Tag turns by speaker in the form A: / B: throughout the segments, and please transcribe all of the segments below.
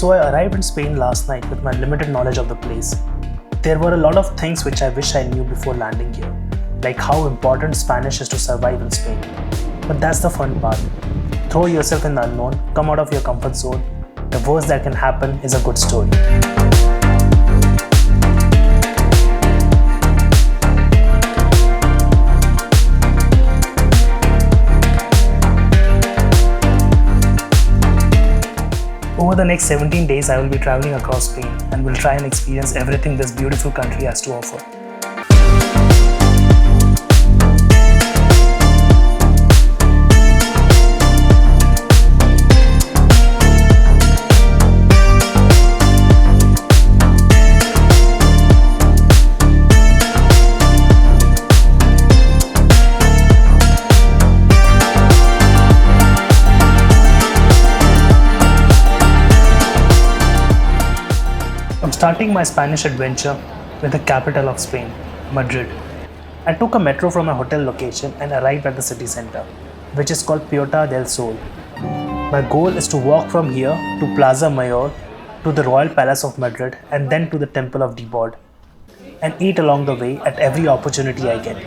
A: So I arrived in Spain last night with my limited knowledge of the place. There were a lot of things which I wish I knew before landing here, like how important Spanish is to survive in Spain. But that's the fun part. Throw yourself in the unknown, come out of your comfort zone. The worst that can happen is a good story. Over the next 17 days, I will be traveling across Spain and will try and experience everything this beautiful country has to offer. I'm starting my Spanish adventure with the capital of Spain, Madrid. I took a metro from my hotel location and arrived at the city center, which is called Puerta del Sol. My goal is to walk from here to Plaza Mayor, to the Royal Palace of Madrid, and then to the Temple of Debod, and eat along the way at every opportunity I get.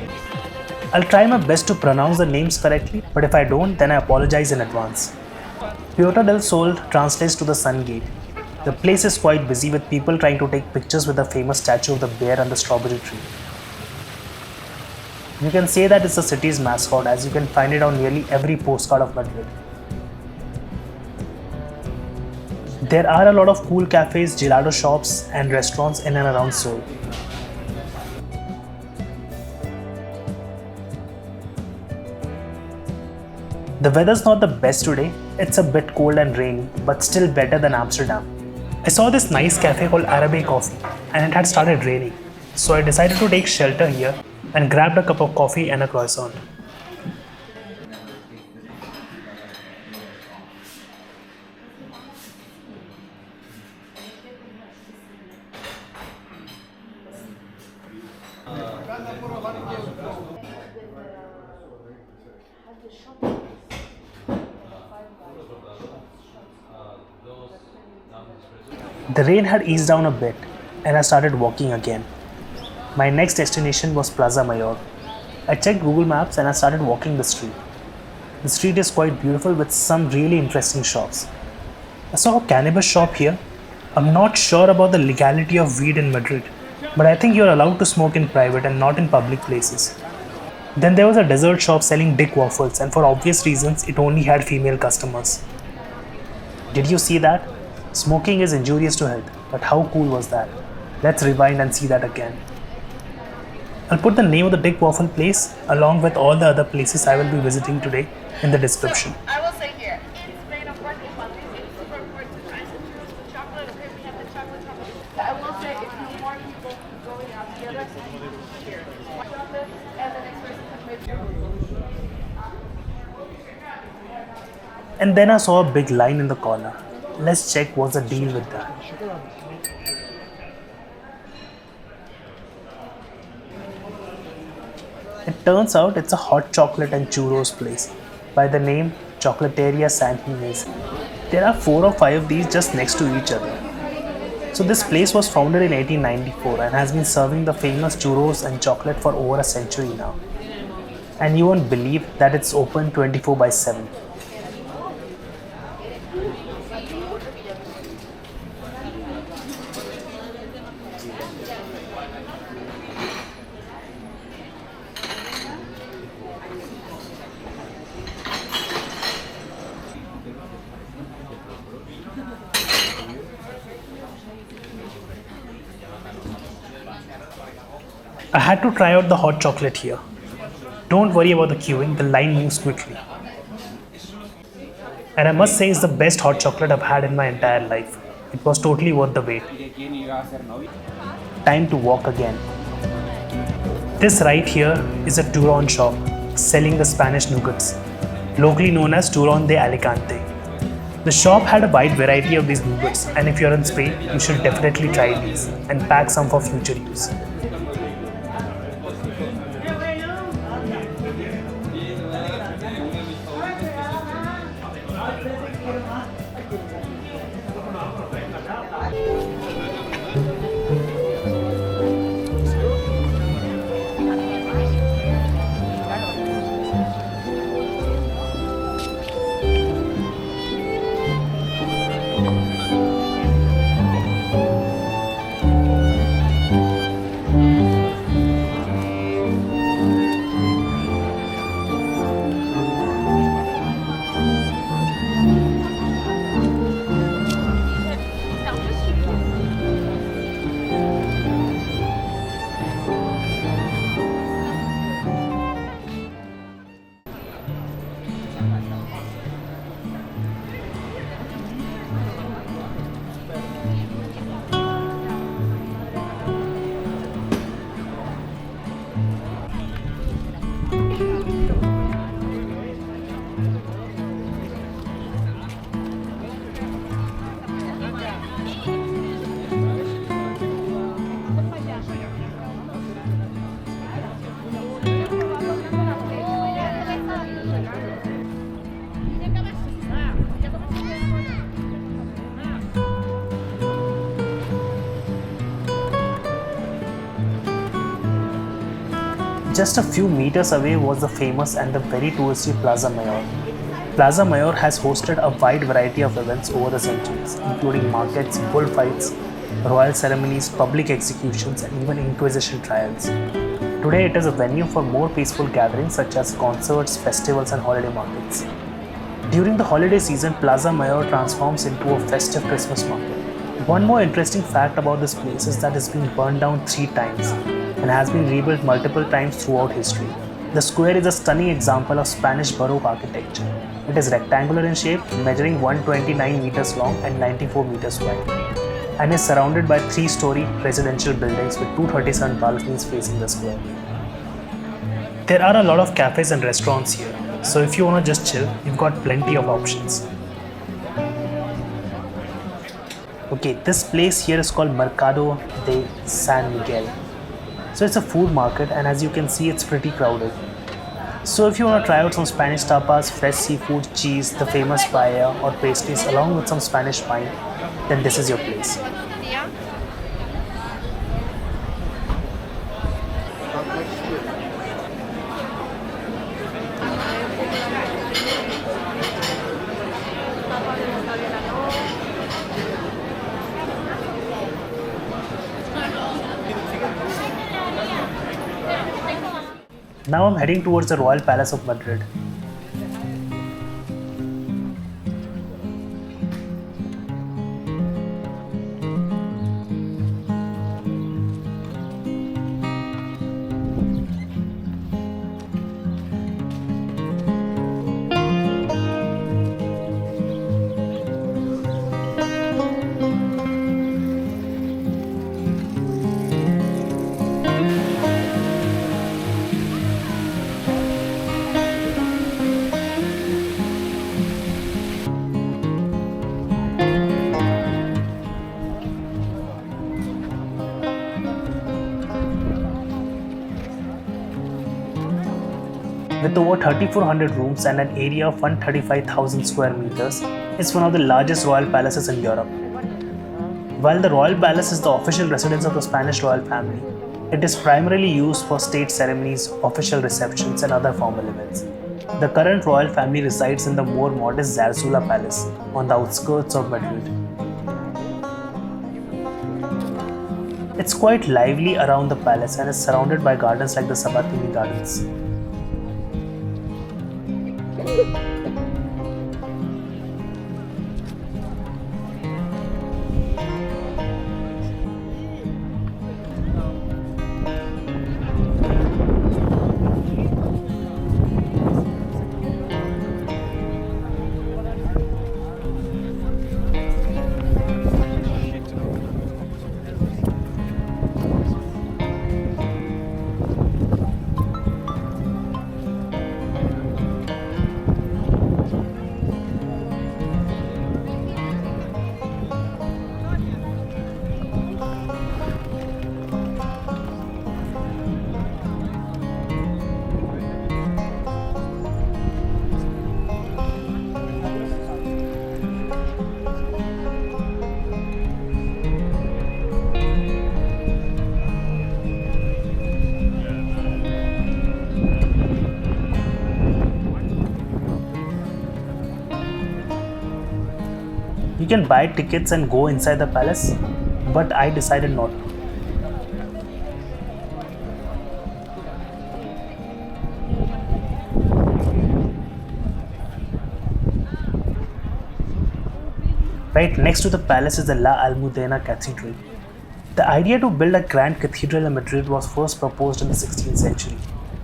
A: I'll try my best to pronounce the names correctly, but if I don't, then I apologize in advance. Puerta del Sol translates to the Sun Gate. The place is quite busy with people trying to take pictures with the famous statue of the bear and the strawberry tree. You can say that it's the city's mascot, as you can find it on nearly every postcard of Madrid. There are a lot of cool cafes, gelato shops and restaurants in and around Seoul. The weather's not the best today. It's a bit cold and rainy, but still better than Amsterdam. I saw this nice cafe called Arabay Coffee and it had started raining, so I decided to take shelter here and grabbed a cup of coffee and a croissant. The rain had eased down a bit and I started walking again. My next destination was Plaza Mayor. I checked Google Maps and I started walking the street. The street is quite beautiful with some really interesting shops. I saw a cannabis shop here. I'm not sure about the legality of weed in Madrid, but I think you're allowed to smoke in private and not in public places. Then there was a dessert shop selling big waffles, and for obvious reasons it only had female customers. Did you see that? Smoking is injurious to health, but how cool was that? Let's rewind and see that again. I'll put the name of the big waffle place along with all the other places I will be visiting today in the description.
B: So, I will say here, in Spain, of course, it's super important to try the chocolate. Okay, we have the chocolate. I will say, if you want people going out together, here. Chocolate, and the next person maybe.
A: And then I saw a big line in the corner. Let's check what's the deal with that. It turns out it's a hot chocolate and churros place by the name Chocolateria San Gines. There are 4 or 5 of these just next to each other. So this place was founded in 1894 and has been serving the famous churros and chocolate for over a century now. And you won't believe that it's open 24/7. I had to try out the hot chocolate here. Don't worry about the queuing, the line moves quickly. And I must say it's the best hot chocolate I've had in my entire life. It was totally worth the wait. Time to walk again. This right here is a Turron shop selling the Spanish nougats, locally known as Turron de Alicante. The shop had a wide variety of these nougats, and if you're in Spain, you should definitely try these and pack some for future use. Just a few meters away was the famous and the very touristy Plaza Mayor. Plaza Mayor has hosted a wide variety of events over the centuries, including markets, bullfights, royal ceremonies, public executions, and even Inquisition trials. Today, it is a venue for more peaceful gatherings such as concerts, festivals, and holiday markets. During the holiday season, Plaza Mayor transforms into a festive Christmas market. One more interesting fact about this place is that it's been burned down 3 times and has been rebuilt multiple times throughout history. The square is a stunning example of Spanish Baroque architecture. It is rectangular in shape, measuring 129 meters long and 94 meters wide, and is surrounded by 3-story residential buildings with 237 balconies facing the square. There are a lot of cafes and restaurants here, so if you want to just chill, you've got plenty of options. Okay, this place here is called Mercado De San Miguel. So it's a food market, and as you can see, it's pretty crowded. So if you want to try out some Spanish tapas, fresh seafood, cheese, the famous paella or pastries along with some Spanish wine, then this is your place. Now I'm heading towards the Royal Palace of Madrid. With over 3,400 rooms and an area of 135,000 square meters, it's one of the largest royal palaces in Europe. While the royal palace is the official residence of the Spanish royal family, it is primarily used for state ceremonies, official receptions, and other formal events. The current royal family resides in the more modest Zarzuela Palace on the outskirts of Madrid. It's quite lively around the palace and is surrounded by gardens like the Sabatini Gardens. You can buy tickets and go inside the palace, but I decided not to. Right next to the palace is the La Almudena Cathedral. The idea to build a grand cathedral in Madrid was first proposed in the 16th century,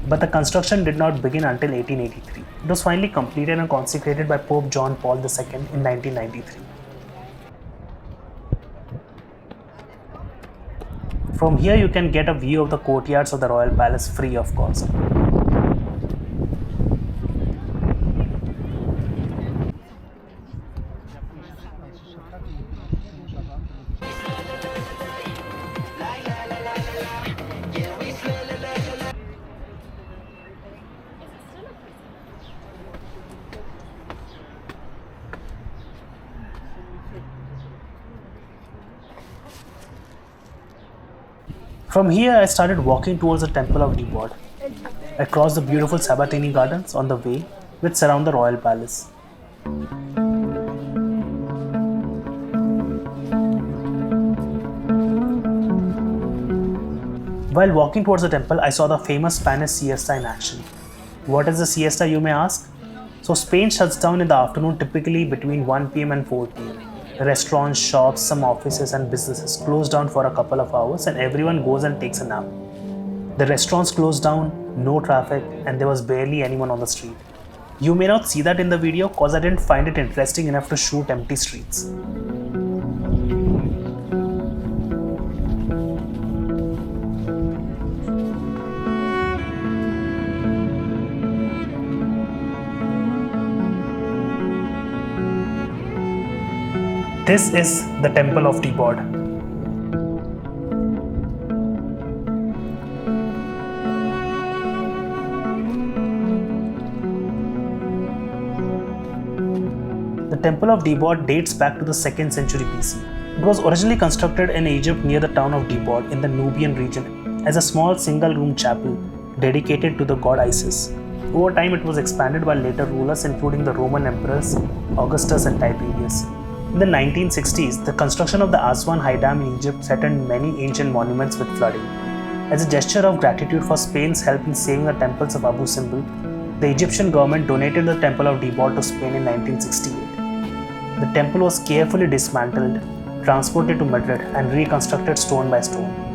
A: but the construction did not begin until 1883. It was finally completed and consecrated by Pope John Paul II in 1993. From here you can get a view of the courtyards of the Royal Palace free of cost. From here, I started walking towards the temple of Debod. I crossed the beautiful Sabatini Gardens on the way, which surround the royal palace. While walking towards the temple, I saw the famous Spanish siesta in action. What is the siesta, you may ask? So Spain shuts down in the afternoon, typically between 1 p.m. and 4 p.m. Restaurants, shops, some offices and businesses close down for a couple of hours and everyone goes and takes a nap. The restaurants closed down, no traffic, and there was barely anyone on the street. You may not see that in the video cause I didn't find it interesting enough to shoot empty streets. This is the Temple of Debod. The Temple of Debod dates back to the 2nd century BC. It was originally constructed in Egypt near the town of Debod in the Nubian region as a small single-room chapel dedicated to the god Isis. Over time it was expanded by later rulers including the Roman emperors Augustus and Tiberius. In the 1960s, the construction of the Aswan High Dam in Egypt threatened many ancient monuments with flooding. As a gesture of gratitude for Spain's help in saving the temples of Abu Simbel, the Egyptian government donated the Temple of Debod to Spain in 1968. The temple was carefully dismantled, transported to Madrid, and reconstructed stone by stone.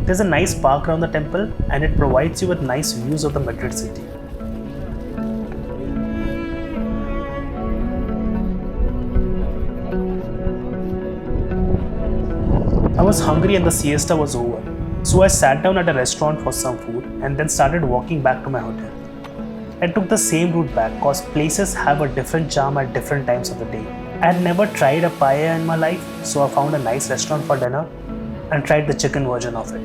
A: There's a nice park around the temple and it provides you with nice views of the Madrid city. I was hungry and the siesta was over, so I sat down at a restaurant for some food and then started walking back to my hotel. I took the same route back cause places have a different charm at different times of the day. I had never tried a paella in my life, so I found a nice restaurant for dinner and tried the chicken version of it.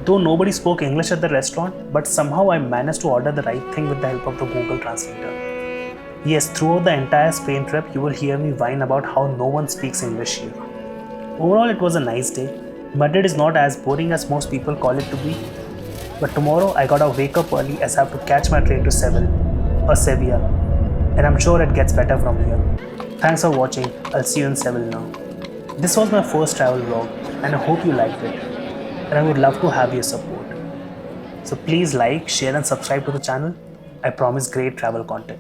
A: Though nobody spoke English at the restaurant, but somehow I managed to order the right thing with the help of the Google Translator. Yes, throughout the entire Spain trip, you will hear me whine about how no one speaks English here. Overall, it was a nice day. Madrid is not as boring as most people call it to be. But tomorrow, I gotta wake up early as I have to catch my train to Seville. And I'm sure it gets better from here. Thanks for watching. I'll see you in Seville now. This was my first travel vlog and I hope you liked it. And I would love to have your support. So please like, share and subscribe to the channel. I promise great travel content.